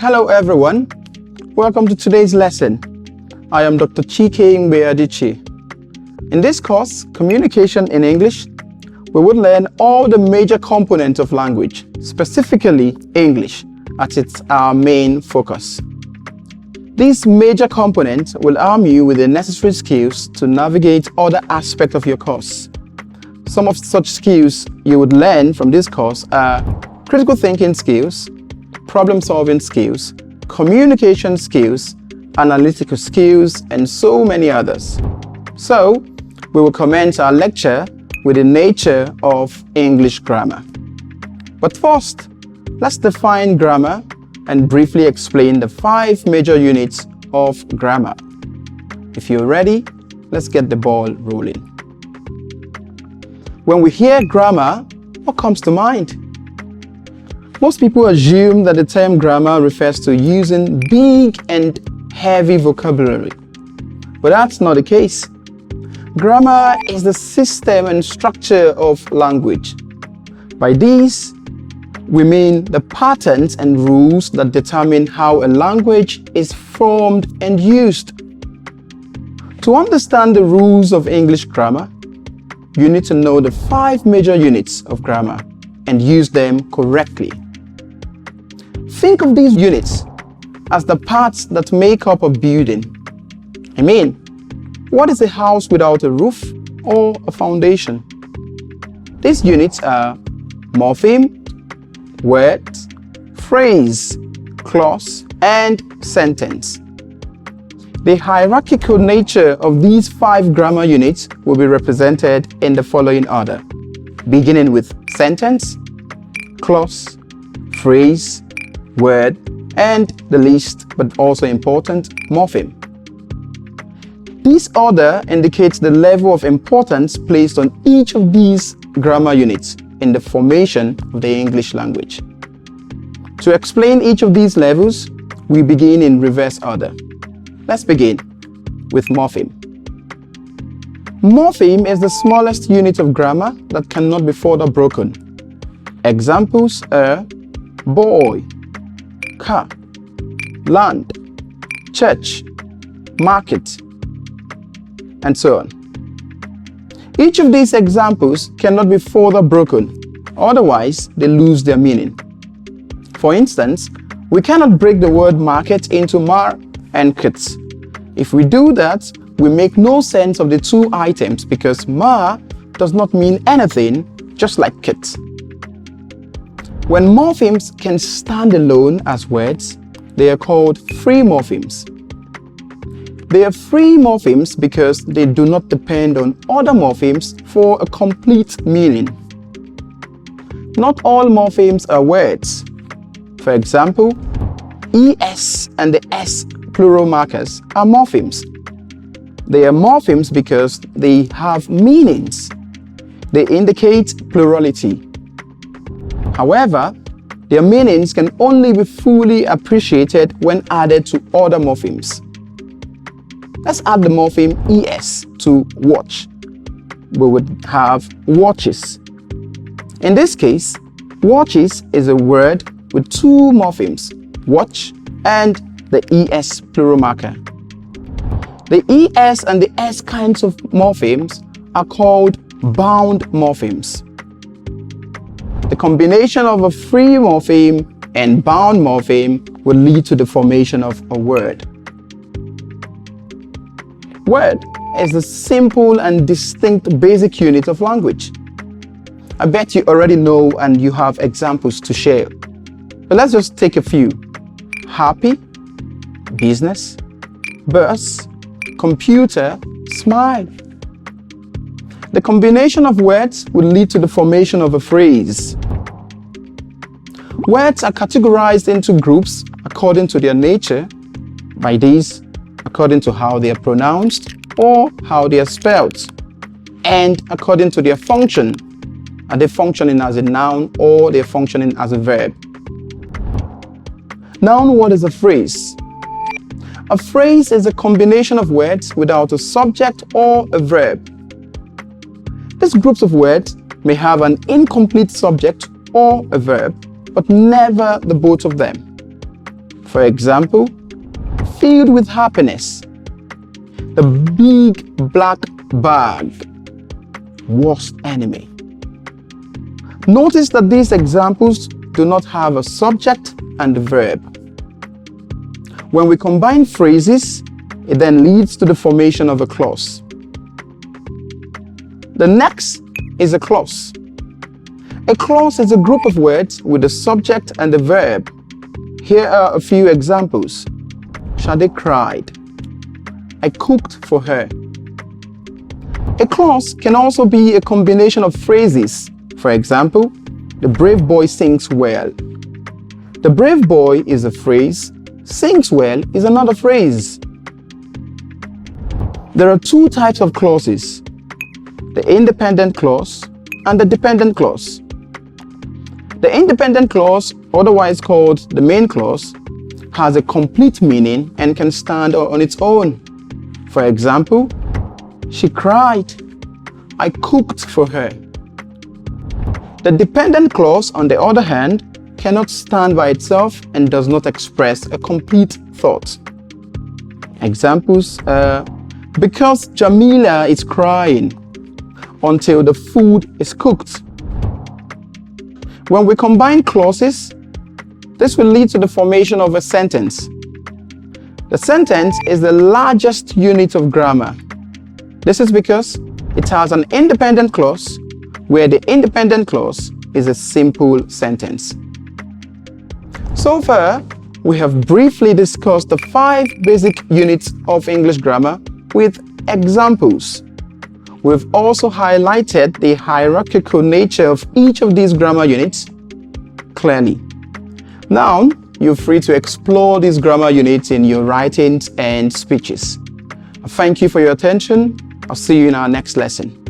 Hello everyone, welcome to today's lesson. I am Dr. Chike Mbeadichi. In this course, Communication in English, we would learn all the major components of language, specifically English, as it's our main focus. These major components will arm you with the necessary skills to navigate other aspects of your course. Some of such skills you would learn from this course are critical thinking skills, problem-solving skills, communication skills, analytical skills, and so many others. So, we will commence our lecture with the nature of English grammar. But first, let's define grammar and briefly explain the 5 major units of grammar. If you're ready, let's get the ball rolling. When we hear grammar, what comes to mind? Most people assume that the term grammar refers to using big and heavy vocabulary, but that's not the case. Grammar is the system and structure of language. By these, we mean the patterns and rules that determine how a language is formed and used. To understand the rules of English grammar, you need to know the 5 major units of grammar and use them correctly. Think of these units as the parts that make up a building. I mean, what is a house without a roof or a foundation? These units are morpheme, word, phrase, clause, and sentence. The hierarchical nature of these 5 grammar units will be represented in the following order, beginning with sentence, clause, phrase, word, and the least but also important, morpheme. This order indicates the level of importance placed on each of these grammar units in the formation of the English language. To explain each of these levels, we begin in reverse order. Let's begin with morpheme. Morpheme is the smallest unit of grammar that cannot be further broken. Examples are boy, car, land, church, market, and so on. Each of these examples cannot be further broken, otherwise they lose their meaning. For instance, we cannot break the word market into mar and kits. If we do that, we make no sense of the 2 items because mar does not mean anything, just like kit. When morphemes can stand alone as words, they are called free morphemes. They are free morphemes because they do not depend on other morphemes for a complete meaning. Not all morphemes are words. For example, ES and the S plural markers are morphemes. They are morphemes because they have meanings. They indicate plurality. However, their meanings can only be fully appreciated when added to other morphemes. Let's add the morpheme ES to watch. We would have watches. In this case, watches is a word with 2 morphemes, watch and the ES plural marker. The ES and the S kinds of morphemes are called bound morphemes. The combination of a free morpheme and bound morpheme will lead to the formation of a word. Word is a simple and distinct basic unit of language. I bet you already know and you have examples to share. But let's just take a few. Happy, business, bus, computer, smile. The combination of words will lead to the formation of a phrase. Words are categorized into groups according to their nature, by these, according to how they are pronounced or how they are spelled, and according to their function. Are they functioning as a noun or they're functioning as a verb? Noun, what is a phrase? A phrase is a combination of words without a subject or a verb. These groups of words may have an incomplete subject or a verb, but never the both of them. For example, filled with happiness. The big black bag. Worst enemy. Notice that these examples do not have a subject and a verb. When we combine phrases, it then leads to the formation of a clause. The next is a clause. A clause is a group of words with a subject and a verb. Here are a few examples. Shade cried. I cooked for her. A clause can also be a combination of phrases. For example, the brave boy sings well. The brave boy is a phrase. Sings well is another phrase. There are two types of clauses: the independent clause and the dependent clause. The independent clause, otherwise called the main clause, has a complete meaning and can stand on its own. For example, she cried. I cooked for her. The dependent clause, on the other hand, cannot stand by itself and does not express a complete thought. Examples are, because Jamila is crying until the food is cooked. When we combine clauses, this will lead to the formation of a sentence. The sentence is the largest unit of grammar. This is because it has an independent clause, where the independent clause is a simple sentence. So far, we have briefly discussed the 5 basic units of English grammar with examples. We've also highlighted the hierarchical nature of each of these grammar units clearly. Now, you're free to explore these grammar units in your writings and speeches. Thank you for your attention. I'll see you in our next lesson.